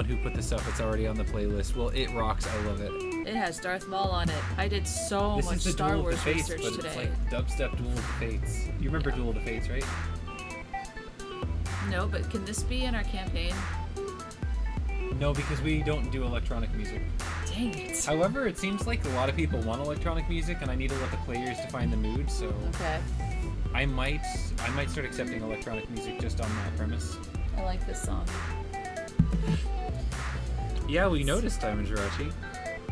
one who put this up. It's already on the playlist. Well, it rocks. I love it. It has Darth Maul on it. I did so This much is the Star Duel Wars of the Fates, research but today. it's like dubstep Duel of the Fates. You remember Duel of the Fates, right? No, but can this be in our campaign? No, because we don't do electronic music. Dang it. However, it seems like a lot of people want electronic music, and I need to let the players define the mood. So Okay. I might start accepting electronic music just on that premise. I like this song. Yeah, we noticed, Diamond Jirachi.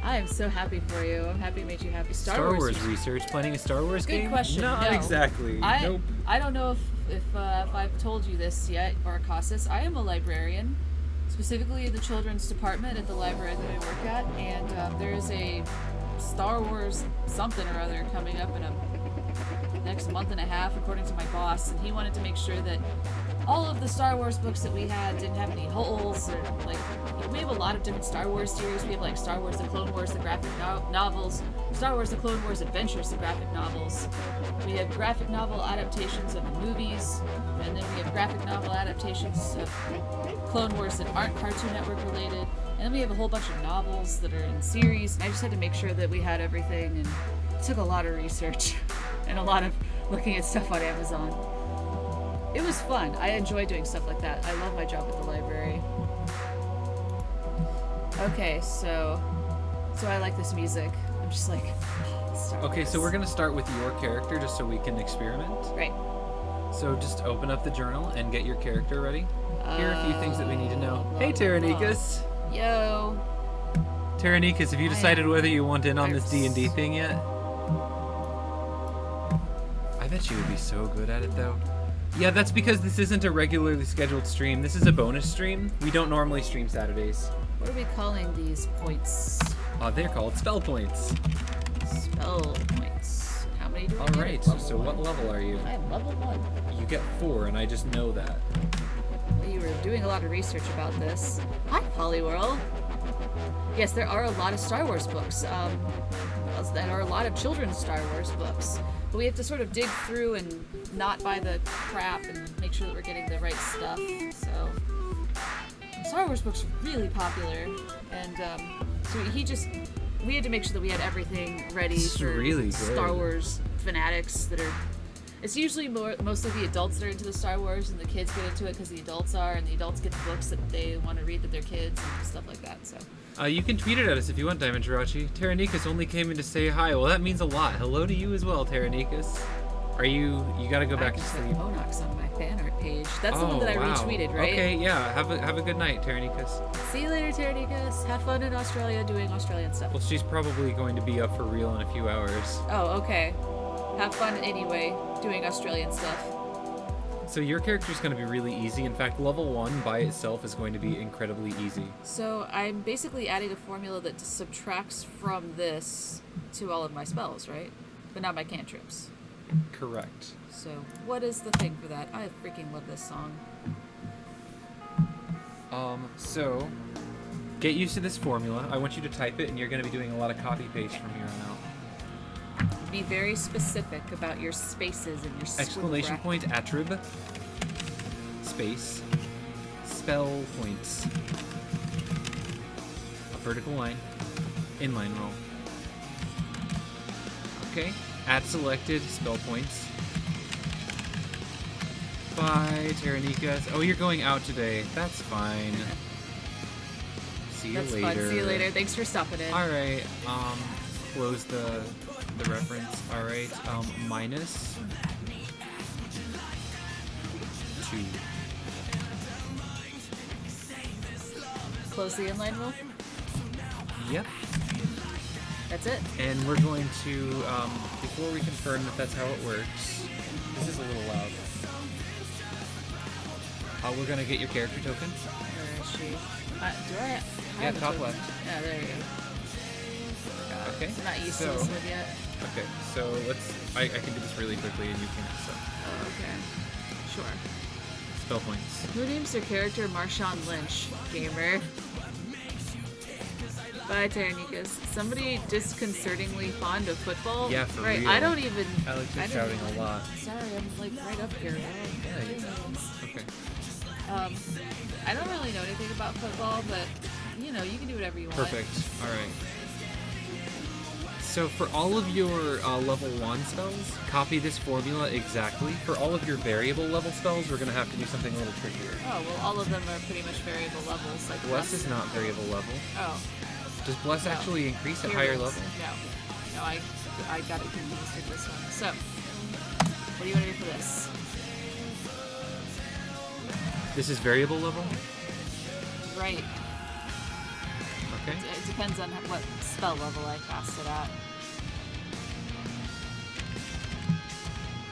I am so happy for you. I'm happy it made you happy. Star Wars research, planning a Star Wars Good game? question. Not No. exactly. Nope. I don't know if I've told you this yet, Arcasis. I am a librarian, specifically in the children's department at the library that I work at, and there is a Star Wars something or other coming up in a next month and a half, according to my boss, and he wanted to make sure that all of the Star Wars books that we had didn't have any holes, or like, we have a lot of different Star Wars series. We have like Star Wars: The Clone Wars, the graphic novels, Star Wars: The Clone Wars Adventures, the graphic novels. We have graphic novel adaptations of the movies, and then we have graphic novel adaptations of Clone Wars that aren't Cartoon Network related, and then we have a whole bunch of novels that are in series. And I just had to make sure that we had everything, and it took a lot of research and a lot of looking at stuff on Amazon. It was fun. I enjoy doing stuff like that. I love my job at the library. Okay, so I like this music. I'm just like, Star Okay, Wars. so we're gonna start with your character just so we can experiment. Right. So just open up the journal and get your character ready. Here are a few things that we need to know. Hey, blah, blah, blah. Terranikas. Yo. Terranikas, have you decided whether you want in on this Iris. D&D thing yet? I bet you would be so good at it, though. Yeah, that's because this isn't a regularly scheduled stream. This is a bonus stream. We don't normally stream Saturdays. What are we calling these points? They're called spell points. Spell points. How many do we get? Alright, Level so what one. level are you? I am level 1. You get 4, and I just know that. Well, you were doing a lot of research about this. Hi, Poliworld. Yes, there are a lot of Star Wars books. There are a lot of children's Star Wars books. But we have to sort of dig through and not buy the crap and make sure that we're getting the right stuff. So, Star Wars books are really popular. And so we had to make sure that we had everything ready It's for really good. Star Wars fanatics that are... It's usually mostly the adults that are into the Star Wars, and the kids get into it because the adults are, and the adults get the books that they want to read with their kids and stuff like that. So You can tweet it at us if you want, Diamond Jirachi. Terranikas only came in to say hi. Well, that means a lot. Hello to you as well, Terranikas. You gotta go back to just sleep. have Monox on my fan art page. That's the one that I wow. retweeted, right? Okay, yeah. Have a good night, Terranikas. See you later, Terranikas. Have fun in Australia doing Australian stuff. Well, she's probably going to be up for real in a few hours. Oh, okay. Have fun anyway doing Australian stuff. So your character's going to be really easy. In fact, level 1 by itself is going to be incredibly easy. So I'm basically adding a formula that subtracts from this to all of my spells, right? But not my cantrips. Correct. So what is the thing for that? I freaking love this song. So get used to this formula. I want you to type it, and you're going to be doing a lot of copy paste from here on out. Be very specific about your spaces and your Exclamation squiggle point, attrib, space, spell points, a vertical line, inline roll. Okay, add selected, spell points. Bye, Terranikas. Oh, you're going out today. That's fine. See you That's later. fun. See you later. Thanks for stopping in. Alright, close the reference. Alright, minus 2. Close the inline roll. Yep. That's it. And we're going to, before we confirm that that's how it works, this is a little loud. We're gonna get your character token. Where is she? Do I? Yeah, have a top token? left. Yeah, there you go. God, Okay. I'm not used to so- this one yet. Okay, so I can do this really quickly and you can, so. Oh, okay. Sure. Spell points. Who names their character Marshawn Lynch? Gamer. Bye, Terranikas. Somebody disconcertingly fond of football? Yeah, for right. real. I don't even. Alex I is don't shouting even- a lot. Sorry, I'm like right up here. Yeah, you- Okay. I don't really know anything about football, but you know, you can do whatever you want. Perfect. All right. So for all of your level 1 spells, copy this formula exactly. For all of your variable level spells, we're going to have to do something a little trickier. Oh, well, all of them are pretty much variable levels. Like Bless is not variable level. Oh. Does Bless No. actually increase at Here higher it is. level? No, I got it confused with this one. So, what do you want to do for this? This is variable level? Right. Okay. It depends on what spell level I cast it at.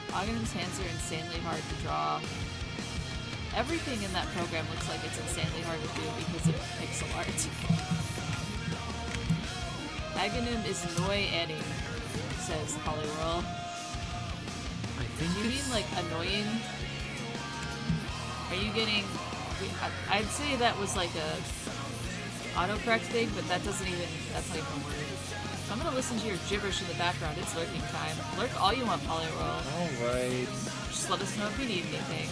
Aghanim's hands are insanely hard to draw. Everything in that program looks like it's insanely hard to do because of pixel art. Aghanim is Noi-Anning, says Poliwhirl. I think Do you mean like annoying? Are you getting... I'd say that was like a autocorrect thing, but that doesn't even... That's not even a word. So I'm gonna listen to your gibberish in the background. It's lurking time. Lurk all you want, Poliwhirl. Alright. Just let us know if you need anything.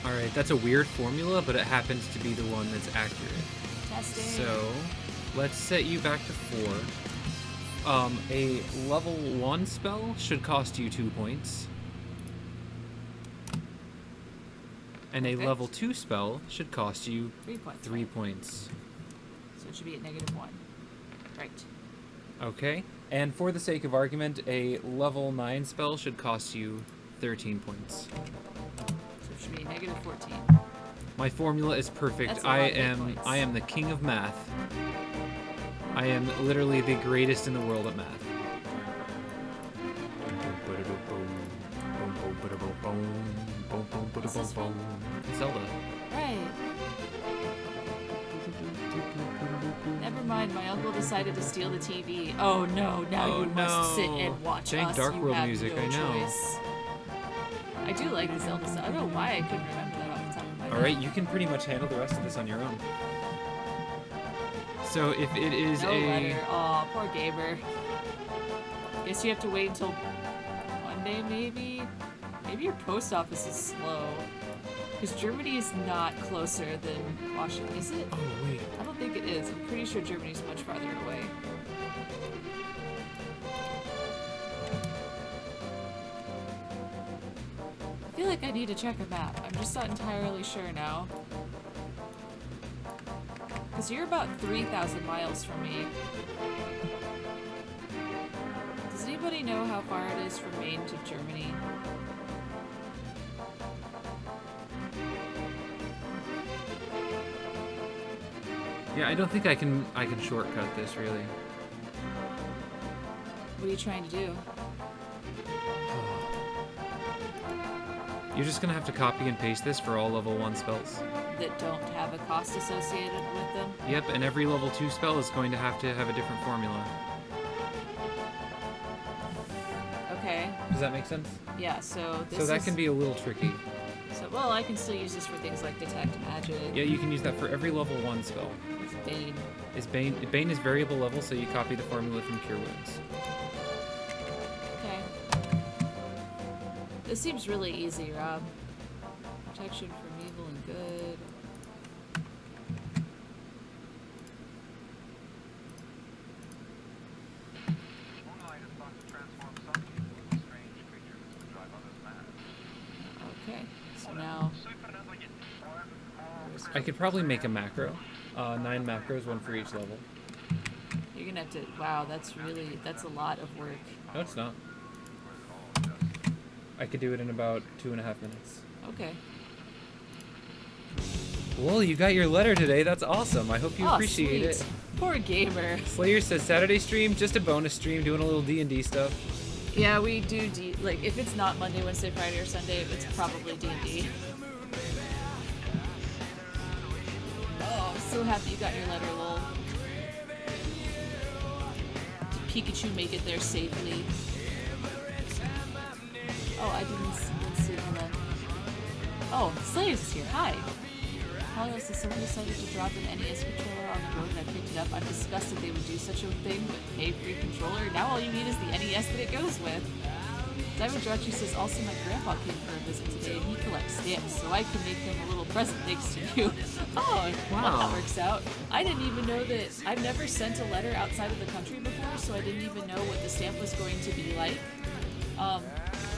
Alright, that's a weird formula, but it happens to be the one that's accurate. Testing. So, let's set you back to 4. A level 1 spell should cost you 2 points. And a Perfect. level 2 spell should cost you 3 points. 3 points. So it should be at -1. Right. Okay. And for the sake of argument, a level 9 spell should cost you 13 points. So it should be -14. My formula is perfect. That's a lot of hit I points. am the king of math. I am literally the greatest in the world at math. This is fun. Zelda. Right. Never mind, my uncle decided to steal the TV. Oh no, now Oh, you must sit no. and watch Dang us. Dark You World have music, no I know. choice. I do like the Zelda stuff. I don't know why I couldn't remember that off the top of my head. Alright, you can pretty much handle the rest of this on your own. So if it is No a... letter. Aw, poor Gaber. Guess you have to wait until Monday, maybe? Maybe your post office is slow. Because Germany is not closer than Washington, is it? Oh, wait. I don't think it is. I'm pretty sure Germany's much farther away. I feel like I need to check a map. I'm just not entirely sure now. Because you're about 3,000 miles from me. Does anybody know how far it is from Maine to Germany? Yeah, I don't think I can shortcut this, really. What are you trying to do? You're just gonna have to copy and paste this for all level 1 spells. That don't have a cost associated with them? Yep, and every level 2 spell is going to have a different formula. Okay. Does that make sense? Yeah, so this So that is... can be a little tricky. So, well, I can still use this for things like Detect Magic. Yeah, you can use that for every level 1 spell. It's Bane. Bane is variable level, so you copy the formula from Cure Wounds. Okay. This seems really easy, Rob. Protection from evil and good. Okay, so now... I could probably make a macro. 9 macros, 1 for each level. You're gonna have to... Wow, that's a lot of work. No, it's not. I could do it in about 2.5 minutes. Okay. Well, you got your letter today. That's awesome. I hope you Oh, appreciate sweet. it. Poor gamer. Slayer says Saturday stream, just a bonus stream, doing a little D&D stuff. Yeah, we do like if it's not Monday, Wednesday, Friday, or Sunday, it's probably D&D. Oh, I'm so happy you got your letter, lol. Did Pikachu make it there safely? Oh, I didn't see him then. Oh, Slayers is here. Hi. Apollo says someone decided to drop an NES controller on the road and I picked it up. I'm disgusted they would do such a thing, but pay for your controller. Now all you need is the NES that it goes with. Diamond Drachi says, also my grandpa came for a visit today and he collects stamps, so I can make him a little present thanks to you. Oh, Wow. well, that works out. I didn't even know that. I've never sent a letter outside of the country before, so I didn't even know what the stamp was going to be like.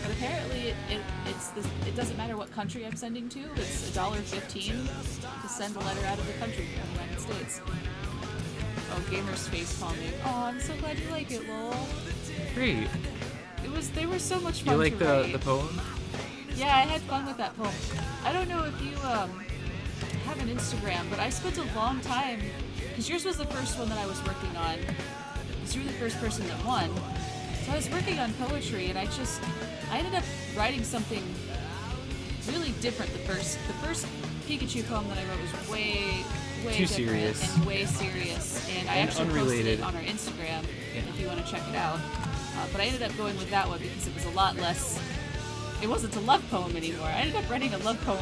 But apparently it doesn't matter what country I'm sending to. It's $1.15 to send a letter out of the country from the United States. Oh, Gamer's face palming. Oh, I'm so glad you like it, lol. Great. They were so much fun You like to write. the poem? Yeah, I had fun with that poem. I don't know if you have an Instagram, but I spent a long time, because yours was the first one that I was working on, because you were the first person that won. So I was working on poetry, and I ended up writing something really different. The first Pikachu poem that I wrote was way Too different serious. and way serious, and I And actually unrelated. posted it on our Instagram Yeah. if you want to check it out. But I ended up going with that one because it was a lot less. It wasn't a love poem anymore. I ended up writing a love poem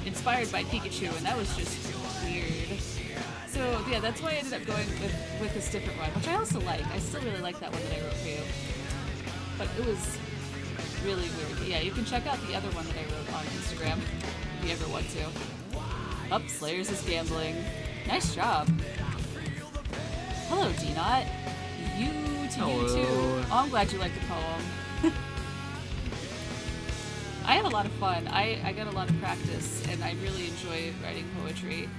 inspired by Pikachu, and that was just weird. So yeah, that's why I ended up going with this different one, which I also like. I still really like that one that I wrote for you. But it was really weird. But yeah, you can check out the other one that I wrote on Instagram if you ever want to. Up, Slayers is gambling. Nice job. Hello, D-Not. You to you Hello. too. Oh, I'm glad you liked the poem. I had a lot of fun. I got a lot of practice, and I really enjoy writing poetry.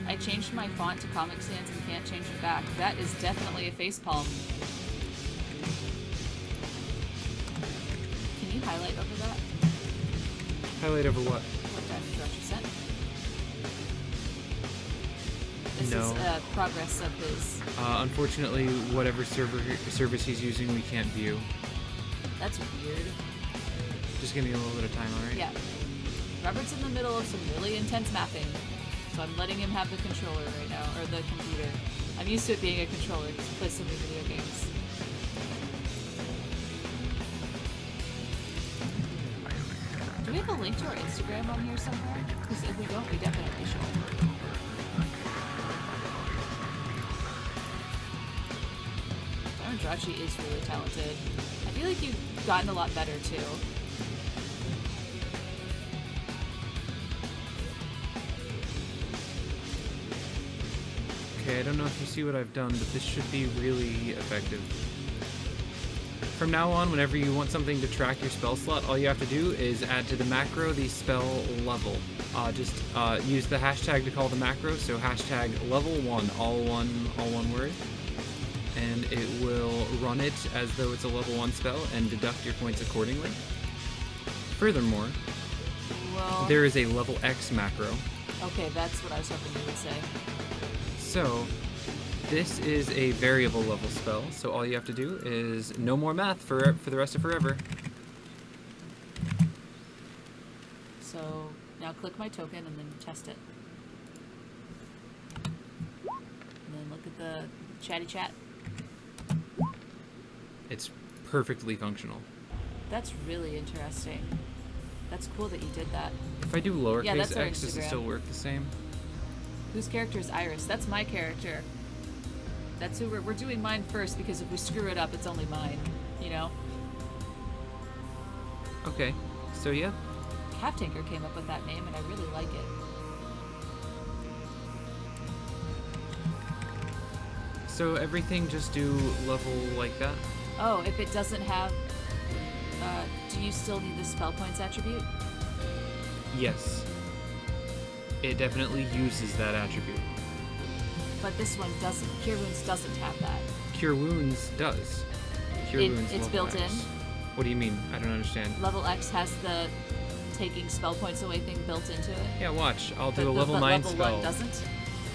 I changed my font to Comic Sans and can't change it back. That is definitely a facepalm. Can you highlight over that? Highlight over what? What Diamond Drachi sent? This No. is progress of his. Unfortunately, whatever service he's using, we can't view. That's weird. Just give me a little bit of time, alright? Yeah. Robert's in the middle of some really intense mapping, so I'm letting him have the controller right now, or the computer. I'm used to it being a controller because he plays so many video games. Do we have a link to our Instagram on here somewhere? Because if we don't, we definitely should. Drachi is really talented. I feel like you've gotten a lot better too. Okay, I don't know if you see what I've done, but this should be really effective. From now on, whenever you want something to track your spell slot, all you have to do is add to the macro the spell level. Just use the hashtag to call the macro, so hashtag level 1, all one word. And it will run it as though it's a level 1 spell and deduct your points accordingly. Furthermore, Well, there is a level X macro. okay, that's what I was hoping you would say. So, this is a variable level spell, so all you have to do is no more math for the rest of forever. So now click my token and then test it. And then look at the chatty chat. It's perfectly functional. That's really interesting. That's cool that you did that. If I do lowercase Yeah, that's our x, does it Instagram. still work the same? Whose character is Iris? That's my character. That's who we're doing mine first because if we screw it up, it's only mine. You know? Okay, so yeah. Half Tanker came up with that name and I really like it. So everything just do level like that? Oh, if it doesn't have... do you still need the spell points attribute? Yes. It definitely uses that attribute. But this one doesn't. Cure Wounds doesn't have that. Cure Wounds does. Cure Wounds It's level built X. in. What do you mean? I don't understand. Level X has the taking spell points away thing built into it. Yeah, watch. I'll But do a level but 9 level spell. 1 doesn't.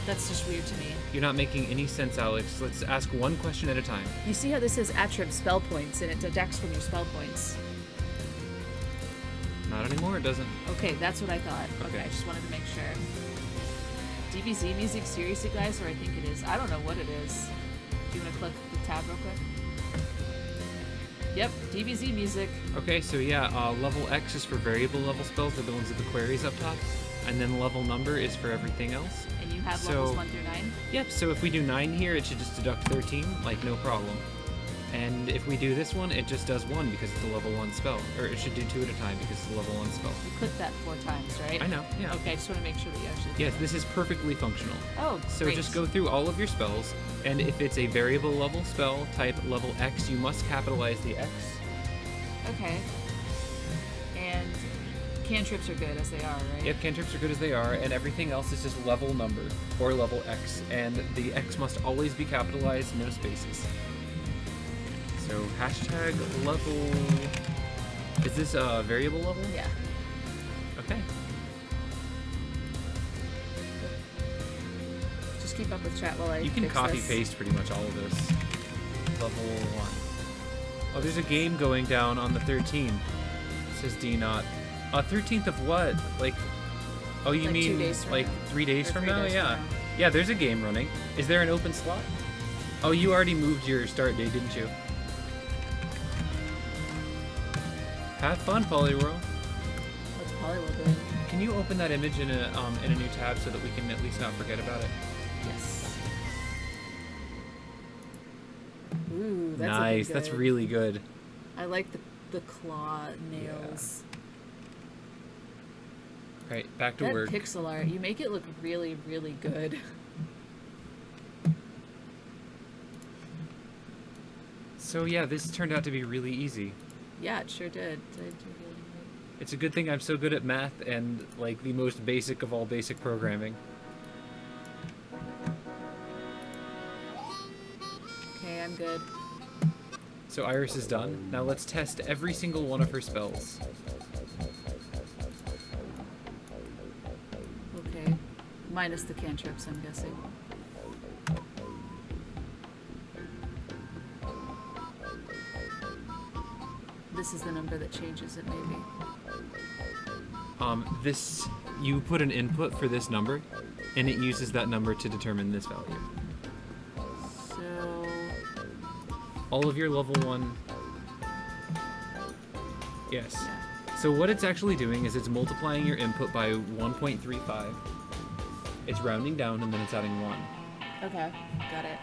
That's just weird to me. You're not making any sense, Alex. Let's ask one question at a time. You see how this says attrib spell points and it deducts from your spell points. Not anymore, it doesn't. Okay, that's what I thought. Okay, Okay. I just wanted to make sure. DBZ music, seriously guys, or I think it is. I don't know what it is. Do you want to click the tab real quick? Yep, DBZ music. Okay, so yeah, level X is for variable level spells. They're the ones with the queries up top. and then level number is for everything else. And you have So- levels 1 through 9? Yep, so if we do 9 here, it should just deduct 13, like no problem. And if we do this one, it just does 1 because it's a level 1 spell. Or it should do 2 at a time because it's a level 1 spell. You click that 4 times, right? I know, yeah. Okay, I just want to make sure that you actually. Yes, this is perfectly functional. Oh, So great. just go through all of your spells, and if it's a variable level spell type level X, you must capitalize the X. Okay. And cantrips are good as they are, right? Yep, cantrips are good as they are, and everything else is just level number or level X, and the X must always be capitalized, no spaces. So hashtag level. Is this a variable level? Yeah. Okay. Just keep up with chat while I. You can fix copy this. paste pretty much all of this. Level 1. Oh, there's a game going down on the 13th. Says D not. 13th of what? Like, oh, you Like 2 mean days from like now. 3 days Or from 3 now? days Yeah. from now. Yeah, there's a game running. Is there an open slot? Oh, you already moved your start date, didn't you? Have fun, Polyworld. What's Polyworld doing? Can you open that image in a new tab so that we can at least not forget about it? Yes. Ooh, that's Nice. looking That's good. really good. I like the claw nails. Right, back to That work. pixel art, you make it look really, really good. So yeah, this turned out to be really easy. Yeah, it sure did. It's a good thing I'm so good at math and like the most basic of all basic programming. Okay, I'm good. So Iris is done. Now let's test every single one of her spells. Okay. Minus the cantrips, I'm guessing. This is the number that changes it, maybe. This, you put an input for this number, and it uses that number to determine this value. So, All of your level 1... Yes. yeah. So what it's actually doing is it's multiplying your input by 1.35. It's rounding down, and then it's adding 1. Okay, got it.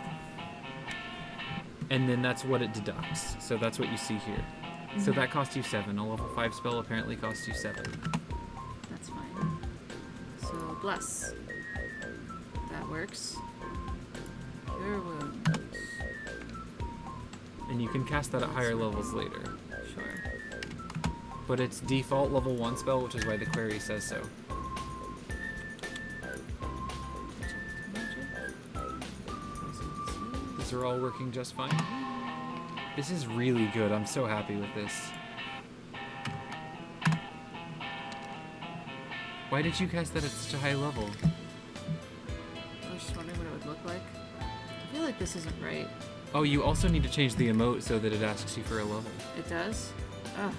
And then that's what it deducts. So that's what you see here. So that cost you 7. A level 5 spell apparently costs you 7. That's fine. So, bless. That works. Cure wounds. And you can cast that at higher levels later. Sure. But it's default level 1 spell, which is why the query says so. These are all working just fine. This is really good. I'm so happy with this. Why did you cast that at such a high level? I was just wondering what it would look like. I feel like this isn't right. Oh, you also need to change the emote so that it asks you for a level. It does? Ugh.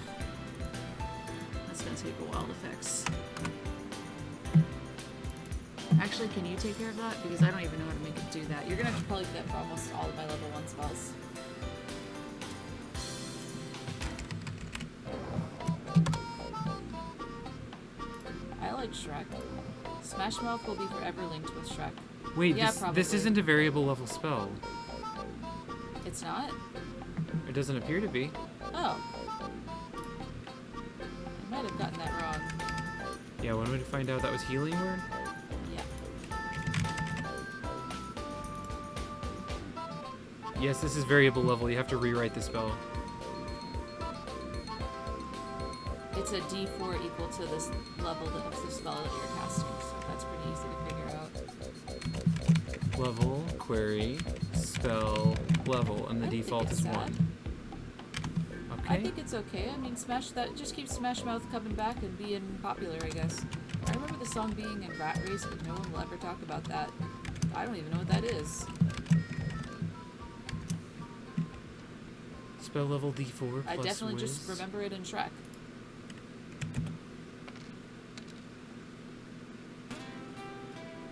That's gonna take a while to fix. Actually, can you take care of that? Because I don't even know how to make it do that. You're gonna have to probably do that for almost all of my level 1 spells. I like Shrek. Smash Mouth will be forever linked with Shrek. Wait, Yeah, this probably. isn't a variable level spell. It's not? It doesn't appear to be. Oh. I might have gotten that wrong. Yeah, when would we find out that was healing word? Yeah. Yes, this is variable level. You have to rewrite the spell. It's a D4 equal to this level of the spell that you're casting, so that's pretty easy to figure out. Level, query, spell, level, and the I don't think default it's is sad. 1. Okay. I think it's okay. I mean, Smash that just keeps Smash Mouth coming back and being popular, I guess. I remember the song being in Rat Race, but no one will ever talk about that. I don't even know what that is. Spell level D4 plus I definitely whiz. just remember it in Shrek.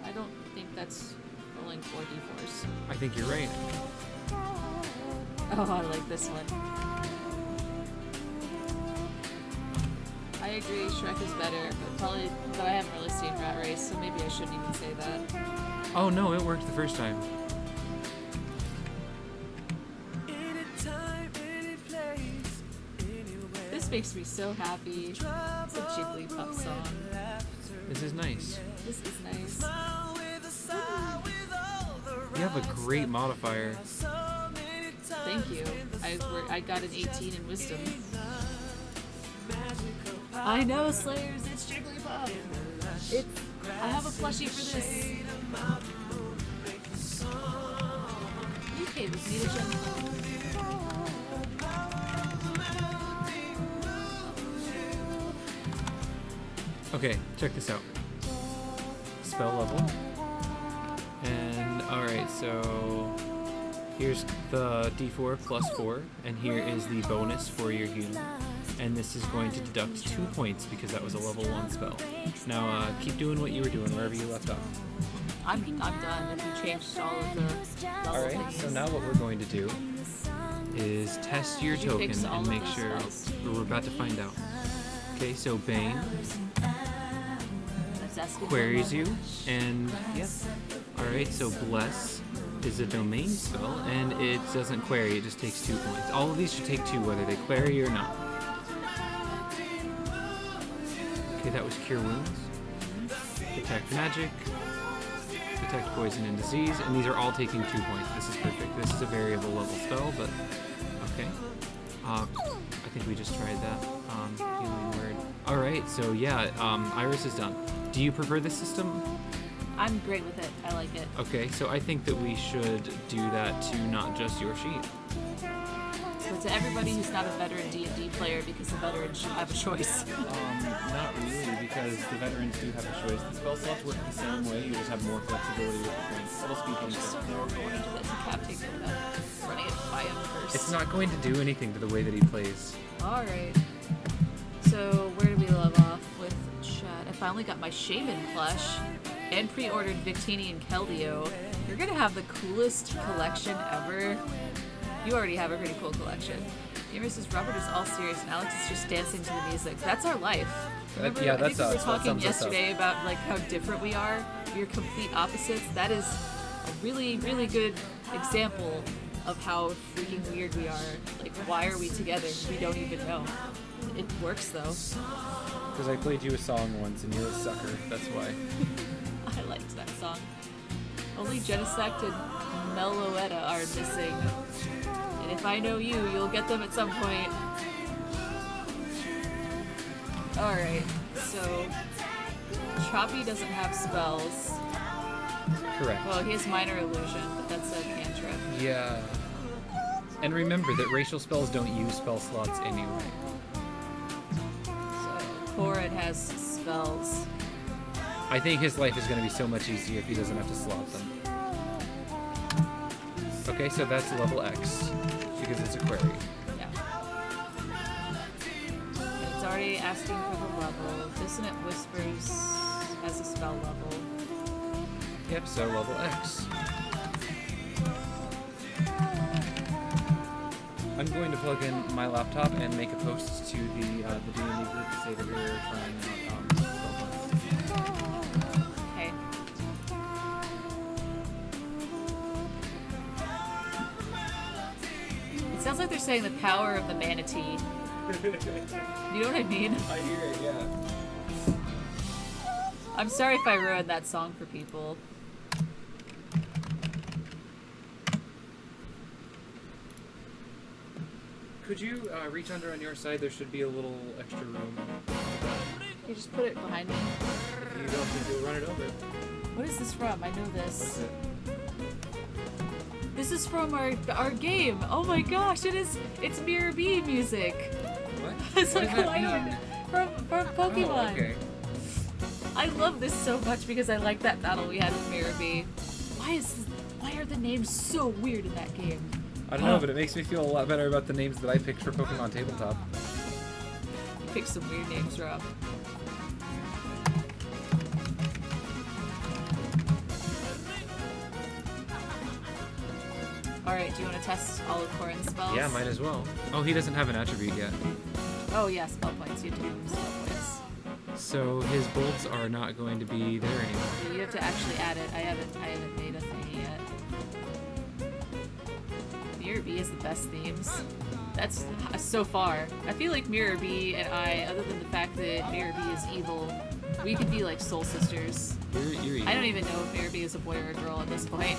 I don't think that's rolling 4 D4s. I think you're right. Oh, I like this one. I agree, Shrek is better, but I haven't really seen Rat Race, so maybe I shouldn't even say that. Oh no, it worked the first time. This makes me so happy. It's a Jigglypuff song. This is nice. This is nice. You have a great modifier. Thank you. I got an 18 in wisdom. I know, Slayers, it's Jigglypuff. I have a plushie for this. You came with me to Gen. Okay, check this out. Spell level. And alright, so here's the d4 plus 4, and here is the bonus for your heal. And this is going to deduct 2 points because that was a level 1 spell. Now keep doing what you were doing wherever you left off. I'm done. If you changed all of the level Alright, things. so now what we're going to do is test your Did you token fix all and of make those sure spells? we're about to find out. Okay, so Bane That's asking for queries more. you, and yep. Alright, so Bless is a domain spell, and it doesn't query, it just takes 2 points. All of these should take 2, whether they query or not. Okay, that was Cure Wounds. Detect Magic. Detect Poison and Disease, and these are all taking 2 points. This is perfect. This is a variable level spell, but okay. I think we just tried that. Healing Word. Alright, so yeah, Iris is done. Do you prefer this system? I'm great with it. I like it. Okay, so I think that we should do that to not just your sheet. So to everybody who's not a veteran D&D player, because the veterans should have a choice. Not really, because the veterans do have a choice. The spell slots work the same way, you just have more flexibility with the points. It'll speed things Just so up. horrible to decapitating without running it by him first. It's not going to do anything to the way that he plays. Alright. So where do we leave off with chat? I finally got my Shaman plush and pre-ordered Victini and Keldeo. You're gonna have the coolest collection ever. You already have a pretty cool collection. Gamer says Robert is all serious and Alex is just dancing to the music. That's our life. Remember, yeah, I think that's we were us. That talking sums us up. yesterday about like how different we are. We're complete opposites. That is a really, really good example of how freaking weird we are. Like, why are we together? We don't even know. It works though. Because I played you a song once and you're a sucker, that's why. I liked that song. Only Genesect and Meloetta are missing. And if I know you, you'll get them at some point. Alright, so Choppy doesn't have spells. Correct. Well, he has Minor Illusion, but that's a cantrip. Yeah. And remember that racial spells don't use spell slots anyway. So Korin has spells. I think his life is going to be so much easier if he doesn't have to slot them. Okay, so that's level X, because it's a query. Yeah. It's already asking for the level. Dissonant Whispers has a spell level. Yep, so level X. I'm going to plug in my laptop and make a post to the D&D group to say that we're trying out spell points. Okay. It sounds like they're saying the power of the manatee. You know what I mean? I hear it, yeah. I'm sorry if I ruined that song for people. Could you reach under on your side? There should be a little extra room. You just put it behind me. If you don't think you'll run it over. What is this from? I know What's this. it? This is from our game. Oh my gosh, it's Mirror B music. What? It's What like does that Lion mean? from Pokemon. Oh, okay. I love this so much because I like that battle we had with Mirror B. Why are the names so weird in that game? I don't know, but it makes me feel a lot better about the names that I picked for Pokemon Tabletop. You picked some weird names, Rob. Alright, do you want to test all of Korin's spells? Yeah, might as well. Oh, he doesn't have an attribute yet. Oh yeah, spell points. You have to give him spell points. So his bolts are not going to be there anymore. Yeah, you have to actually add it. I haven't made a thingy yet. Mirror B is the best themes. That's so far. I feel like Mirror B and I, other than the fact that Mirror B is evil, we could be like soul sisters. You're evil. I don't even know if Mirror B is a boy or a girl at this point.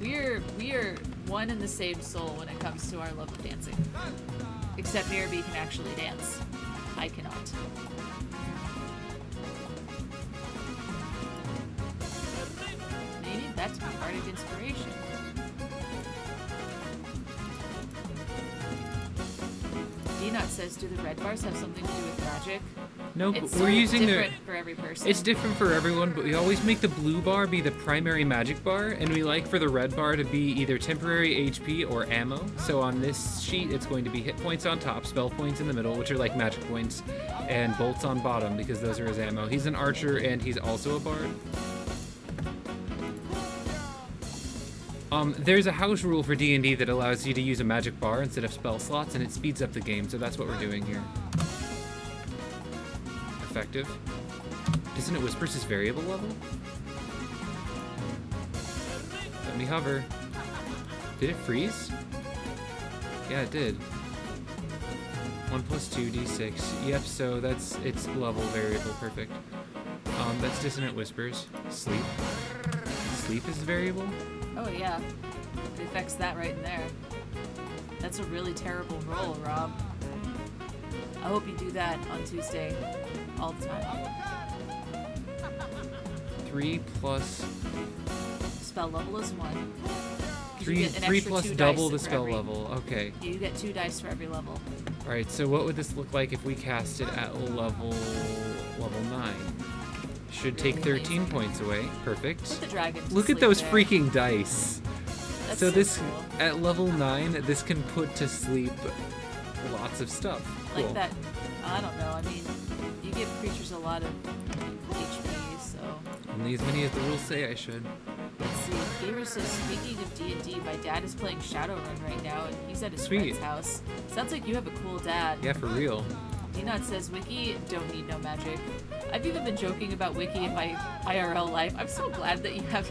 We are one and the same soul when it comes to our love of dancing. Except Mirror B can actually dance. I cannot. Maybe that to be Bardic Inspiration. D-Nut says, do the red bars have something to do with magic? No, It's we're using the. different for every person. It's different for everyone, but we always make the blue bar be the primary magic bar, and we like for the red bar to be either temporary HP or ammo. So on this sheet, it's going to be hit points on top, spell points in the middle, which are like magic points, and bolts on bottom because those are his ammo. He's an archer and he's also a bard. There's a house rule for D&D that allows you to use a magic bar instead of spell slots, and it speeds up the game, so that's what we're doing here. Effective. Isn't it Whispers his variable level? Let me hover. Did it freeze? Yeah, it did. 1 + 2 d6. Yep, so that's its level variable. Perfect. That's Dissonant Whispers. Sleep. Sleep is variable? Oh yeah. It affects that right in there. That's a really terrible roll, Rob. I hope you do that on Tuesday. All the time. 3 plus... Spell level is 1. 'Cause you 3, get an 3 extra plus 2 double dice the for spell every- level. Okay. Yeah, you get 2 dice for every level. Alright, so what would this look like if we cast it at level 9? Should take 13 points away. Perfect. Put the dragon to Look at sleep those there. freaking dice. That's So this, cool. at level 9, this can put to sleep lots of stuff. Cool. Like that. I don't know. I mean, you give creatures a lot of HP, so. Only as many as the rules say I should. Let's see. Gamer says, speaking of D&D, my dad is playing Shadowrun right now, and he's at his Sweet. friend's house. Sounds like you have a cool dad. Yeah, for real. D-Nut says, Wiki, don't need no magic. I've even been joking about Wiki in my IRL life. I'm so glad that you have...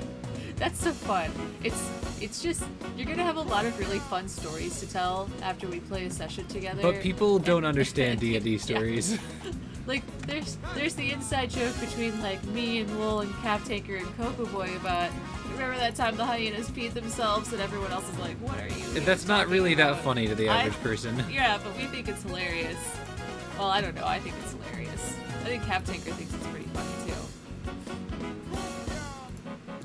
That's so fun. It's just... You're gonna have a lot of really fun stories to tell after we play a session together. But people don't understand D&D Yeah. stories. Like, there's the inside joke between, like, me and Wool and Cap Tanker and Coco Boy about, remember that time the hyenas peed themselves and everyone else is like, what are you That's not talking really about? that funny to the I- average person. Yeah, but we think it's hilarious. Well, I don't know. I think it's hilarious. I think Cap Tanker thinks it's pretty funny too.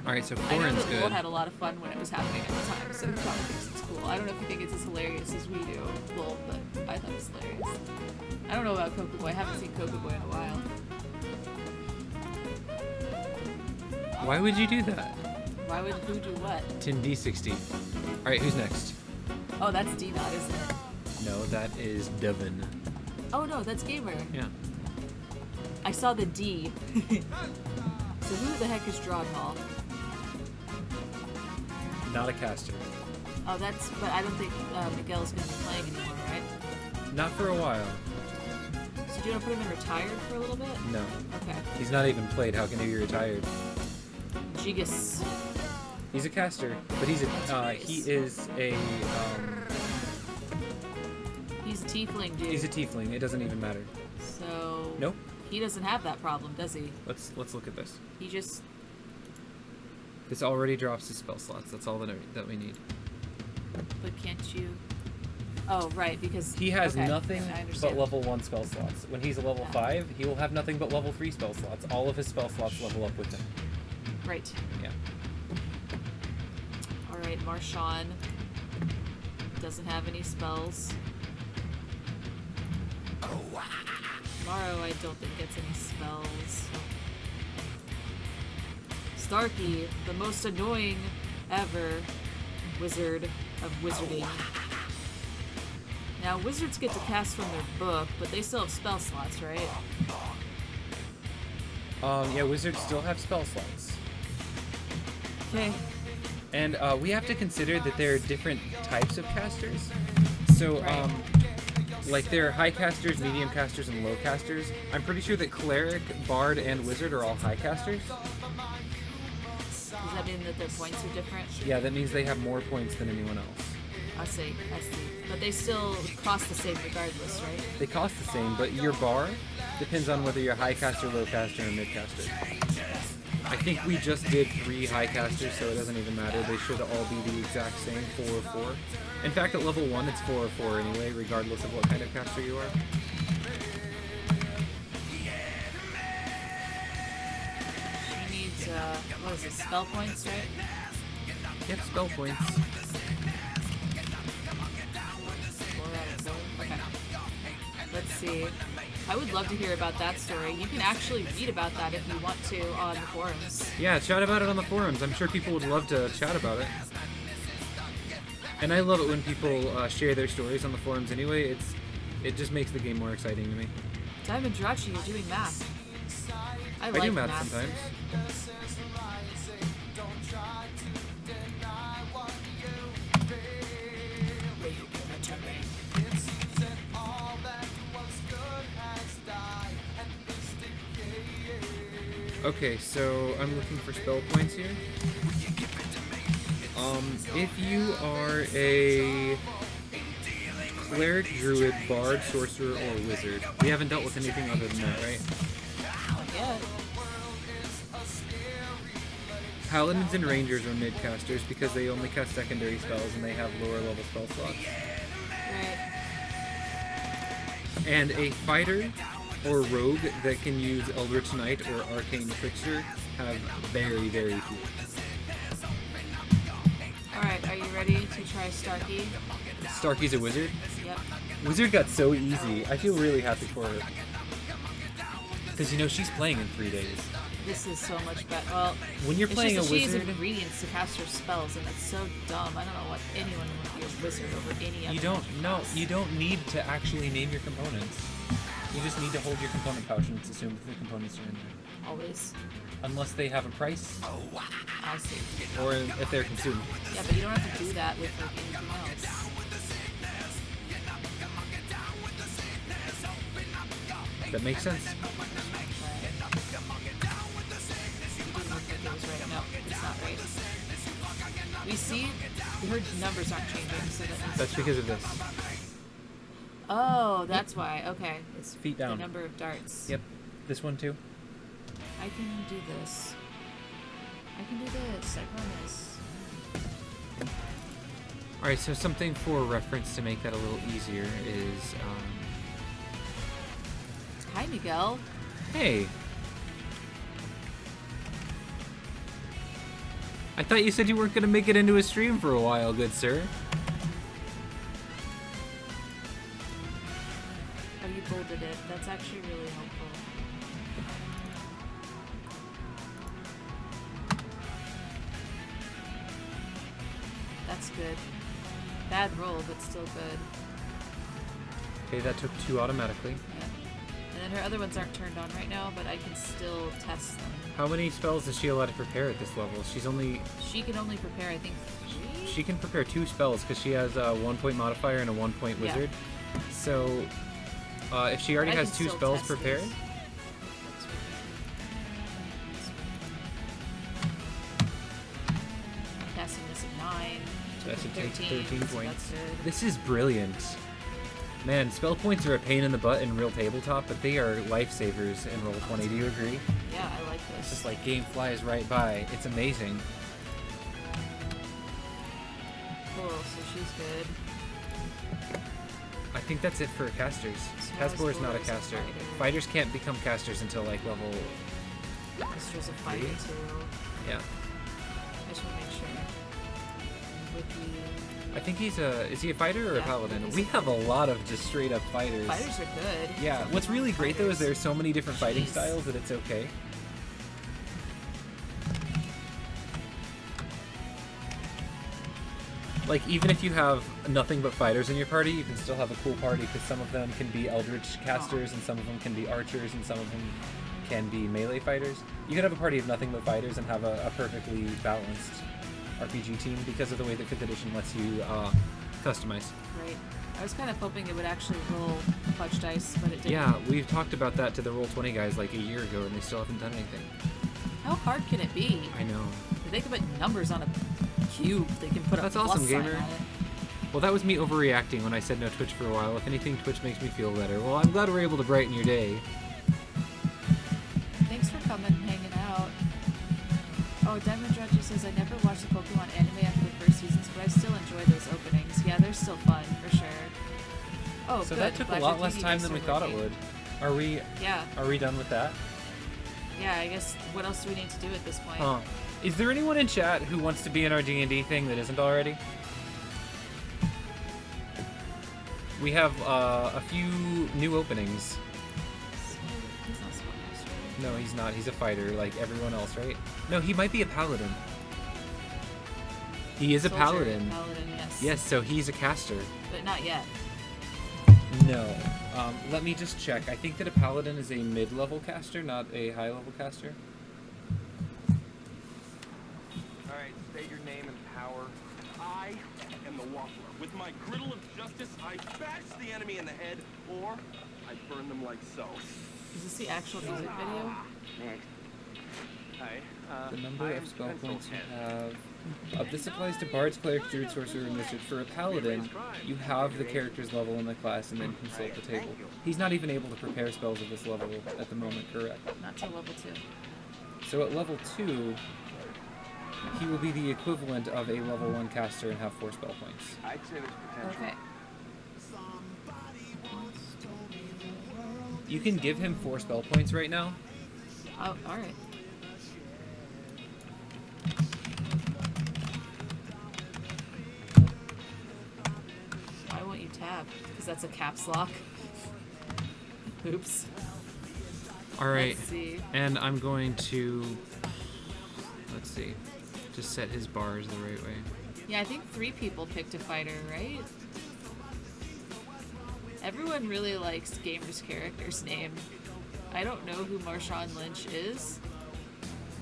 Alright, so I know Corin's that Will good. had a lot of fun when it was happening at the time, so he probably thinks it's cool. I don't know if you think it's as hilarious as we do, Will, but I thought it was hilarious. I don't know about Coco Boy. I haven't seen Coco Boy in a while. Why would you do that? Why would who do what? Tin D60. Alright, who's next? Oh, that's D-Nut, isn't it? No, that is Devin. Oh no, that's Gamer. Yeah. I saw the D. So who the heck is Drawdhall? Not a caster. Oh, that's. But I don't think Miguel's gonna be playing anymore, right? Not for a while. So do you want to put him in retired for a little bit? No. Okay. He's not even played. How can he be retired? Gigas. He's a caster, but he's a he is a He's a tiefling, dude. he's a tiefling. It doesn't even matter. So. Nope. He doesn't have that problem, does he? Let's look at this. He just. This already drops his spell slots. That's all that we need. But can't you? Oh, right, because He has okay, nothing I but understand. level 1 spell slots. When he's a level 5, he will have nothing but level 3 spell slots. All of his spell slots level up with him. Right. Yeah. All right, Marshawn doesn't have any spells. Morrow, I don't think gets any spells. Starkey, the most annoying ever wizard of wizarding. Now, wizards get to cast from their book, but they still have spell slots, right? Yeah, wizards still have spell slots. Okay. And we have to consider that there are different types of casters. So, Right. Like there are high casters, medium casters, and low casters. I'm pretty sure that cleric, bard, and wizard are all high casters. Does that mean that their points are different? Yeah, that means they have more points than anyone else. I see. But they still cost the same regardless, right? They cost the same, but your bar depends on whether you're high caster, low caster, or mid caster. I think we just did 3 high casters, so it doesn't even matter. They should all be the exact same, 4 or 4. In fact, at level 1, it's 4 or 4 anyway, regardless of what kind of caster you are. She needs, what is it, spell points, right? Yep, spell points. 4 out of 4. Okay. Let's see. I would love to hear about that story. You can actually read about that if you want to on the forums. Yeah, chat about it on the forums. I'm sure people would love to chat about it. And I love it when people share their stories on the forums anyway. It just makes the game more exciting to me. Diamond Jirachi, you're doing math. I like do math sometimes. Okay, so I'm looking for spell points here. If you are a cleric, druid, bard, sorcerer, or wizard, we haven't dealt with anything other than that, right? Yeah. Paladins and rangers are mid-casters because they only cast secondary spells and they have lower level spell slots. Right. And a fighter or rogue that can use Eldritch Knight or Arcane Trickster have very, very few. Alright, are you ready to try Starkey? Starkey's a wizard? Yep. Wizard got so easy. I feel really happy for her. Because, you know, she's playing in 3 days. This is so much better. Well, When you're playing a it's just that she wizard, has ingredients to cast her spells, and it's so dumb. I don't know what anyone would be a wizard over any other. you don't class. you don't need to actually name your components. You just need to hold your component pouch and it's assumed the components are in there. Always. Unless they have a price, I see. or if they're consumed. Yeah, but you don't have to do that with like anything else. That makes sense. You didn't look like it was right. No, it's not right. We see her numbers aren't changing, so that means That's because of this. Oh, that's why. Okay, it's Feet down. the number of darts. Yep. This one too. I can do this. I can do this. I promise. Alright, so something for reference to make that a little easier is, Hi, Miguel. hey. I thought you said you weren't going to make it into a stream for a while, good sir. Oh, you bolded it. That's actually really helpful. That's good. Bad roll, but still good. Okay, that took 2 automatically. Yeah. And then her other ones aren't turned on right now, but I can still test them. How many spells is she allowed to prepare at this level? She She can only prepare, I think, 3? can prepare 2 spells because she has a 1-point modifier and a 1-point Yeah. wizard. So, if she already I has can 2 still spells test prepared, these. Casting this at 9. that should take 13 13 so points. That's good. This is brilliant. Man, spell points are a pain in the butt in real tabletop, but they are lifesavers in Roll20. Do you agree? Yeah, I like It's this. just like game flies right by. It's amazing. Cool, so she's good. I think that's it for casters. So Hasbor is Hasbor not a is a caster. fighter. Fighters can't become casters until like level. Mistress of Fire Three? too. Yeah. I just want to make sure. Wiki. I think he's a. Is he a fighter or Yeah, a paladin? he's We a have a lot of just straight up fighters. Fighters are good. Yeah. What's really great though is Fighters. there's so many different fighting Jeez. styles that it's okay. Like, even if you have nothing but fighters in your party, you can still have a cool party because some of them can be eldritch casters and some of them can be archers and some of them can be melee fighters. You could have a party of nothing but fighters and have a perfectly balanced RPG team because of the way that 5th edition lets you customize. Right. I was kind of hoping it would actually roll fudge dice, but it didn't. Yeah, we've talked about that to the Roll20 guys like a year ago, and they still haven't done anything. How hard can it be? I know. If they can put numbers on a cube, they can put a That's plus awesome, sign gamer. on it. Well, that was me overreacting when I said no Twitch for a while. If anything, Twitch makes me feel better. Well, I'm glad we're able to brighten your day. Thanks for coming and hanging out. Oh, Diamond Drudge says, I never watched the Pokemon anime after the first seasons, but I still enjoy those openings. Yeah, they're still fun, for sure. Oh, So good. that took a Glad lot your less TV time was than we still thought it working. would. Yeah, Are we done with that? yeah, I guess, what else do we need to do at this point? Huh. Is there anyone in chat who wants to be in our D&D thing that isn't already? We have a few new openings. He's not Spellmaster. No, he's not. He's a fighter like everyone else, right? No, he might be a paladin. He is a Soldier, paladin. Paladin, yes. Yes, so he's a caster. But not yet. No. Let me just check. I think that a paladin is a mid-level caster, not a high-level caster. Alright, state your name and power. I am the Waffler. With my griddle of justice, I bash the enemy in the head, or I burn them like so. Is this the actual music video? Next. Hi, The number I of am spell Pencil points you Head. have. This applies to bards, clerics, druid, sorcerer, and wizard. For a paladin, you have the character's level in the class and then consult the table. He's not even able to prepare spells at this level at the moment, correct? Not till level 2. So at level 2, he will be the equivalent of a level 1 caster and have 4 spell points. I'd say there's potential. Okay. You can give him 4 spell points right now. Oh, alright. Why won't you tab? Because that's a caps lock. Oops. Alright, Let's see. and I'm going to, let's see, just set his bars the right way. Yeah, I think 3 people picked a fighter, right? Everyone really likes Gamer's character's name. I don't know who Marshawn Lynch is,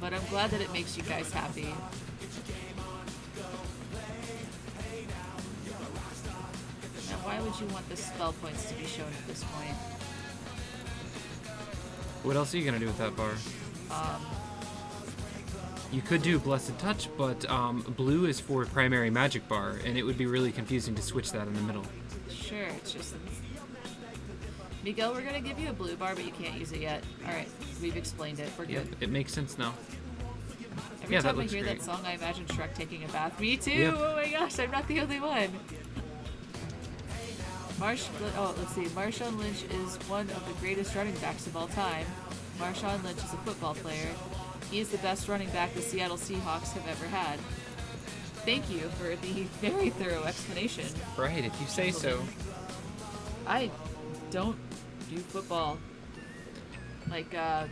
but I'm glad that it makes you guys happy. Now, why would you want the spell points to be shown at this point? What else are you gonna do with that bar? You could do Blessed Touch, but blue is for primary magic bar, and it would be really confusing to switch that in the middle. Sure, it's just... Miguel, we're gonna give you a blue bar, but you can't use it yet. Alright, we've explained it. We're Yep, good. it makes sense now. Every Yeah, that time I looks hear great. that song, I imagine Shrek taking a bath. Me too! Yep. Oh my gosh, I'm not the only one! Let's see. Marshawn Lynch is one of the greatest running backs of all time. Marshawn Lynch is a football player. He is the best running back the Seattle Seahawks have ever had. Thank you for the very thorough explanation. Right, if you say so. I don't do football. Like, I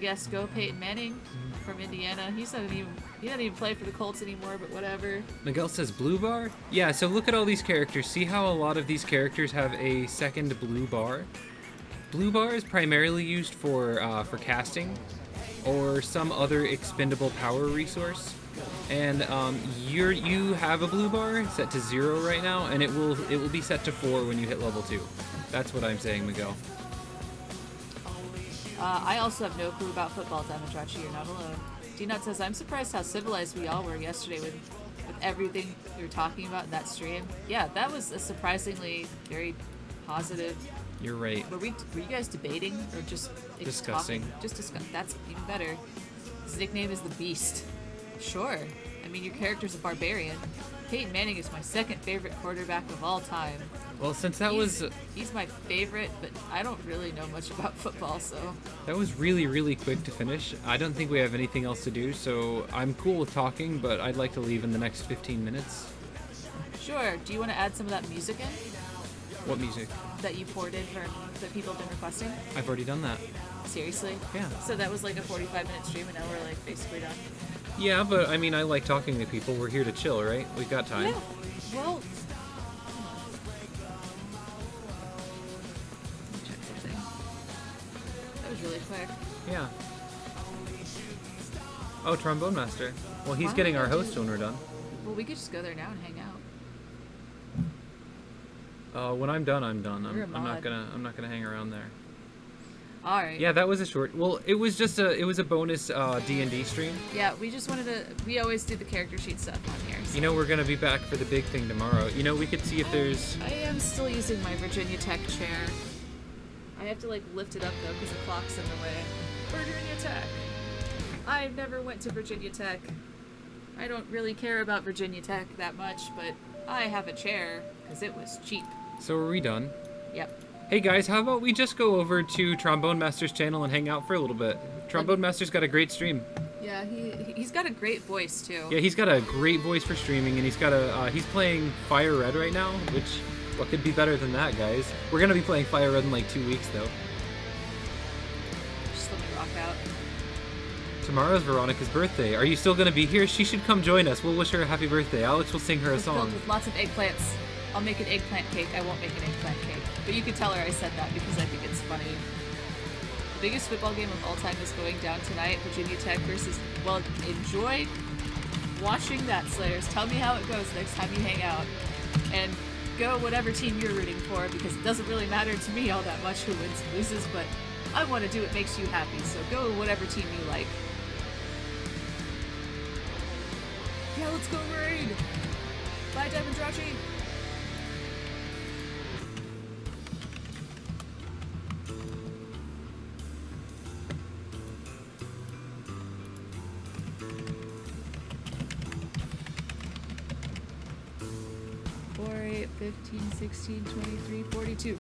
guess go Peyton Manning from Indiana. He doesn't even play for the Colts anymore, but whatever. Miguel says blue bar? Yeah, so look at all these characters. See how a lot of these characters have a second blue bar? Blue bar is primarily used for casting or some other expendable power resource. And you have a blue bar set to 0 right now, and it will be set to 4 when you hit level 2. That's what I'm saying, Miguel. I also have no clue about football, Damatrachi. You're not alone. D-Nut says, I'm surprised how civilized we all were yesterday with everything we were talking about in that stream. Yeah, that was a surprisingly very positive. You're right. Were you guys debating or just Discussing. talking? Just discuss. That's even better. His nickname is the Beast. Sure. I mean, your character's a barbarian. Peyton Manning is my second favorite quarterback of all time. Well, since that was He's my favorite, but I don't really know much about football, so... really, really quick to finish, I don't think we have anything else to do, so I'm cool with talking, but I'd like to leave in the next 15 minutes. Sure. Do you want to add some of that music in What music? that you ported from that people have been requesting? I've already done that. Seriously? Yeah. So that was like a 45-minute stream, and now we're like basically done. Yeah, but I mean, I like talking to people. We're here to chill, right? We've got time. Yeah. Well. Let me check something. That was really quick. Yeah. Oh, Trombone Master. Well, he's Why getting don't our I do- host when we're done. Well, we could just go there now and hang out. When I'm done, I'm done. You're a I'm not mod. I'm not gonna hang around there. All right. Yeah, that was a short. Well, it was a bonus D&D stream. Yeah, we just wanted to. We always do the character sheet stuff on here. So. You know, we're gonna be back for the big thing tomorrow. You know, we could see if there's. I am still using my Virginia Tech chair. I have to like lift it up though because the clock's in the way. Virginia Tech. I never went to Virginia Tech. I don't really care about Virginia Tech that much, but I have a chair because it was cheap. So are we done? Yep. Hey guys, how about we just go over to Trombone Master's channel and hang out for a little bit? Trombone Master's got a great stream. Yeah, he's got a great voice too. Yeah, he's got a great voice for streaming, and he's got he's playing Fire Red right now, which, what could be better than that, guys? We're gonna be playing Fire Red in like 2 weeks, though. Just let me rock out. Tomorrow's Veronica's birthday. Are you still gonna be here? She should come join us. We'll wish her a happy birthday. Alex will sing her a It's song. filled with lots of eggplants. I'll make an eggplant cake. I won't make an eggplant cake. But you can tell her I said that because I think it's funny. The biggest football game of all time is going down tonight. Virginia Tech versus... Well, enjoy watching that, Slayers. Tell me how it goes next time you hang out. And go whatever team you're rooting for because it doesn't really matter to me all that much who wins and loses, but I want to do what makes you happy, so go whatever team you like. Yeah, let's go raid! Bye, Diamond Drachi! Four, 8, 15, 16, 23, 42.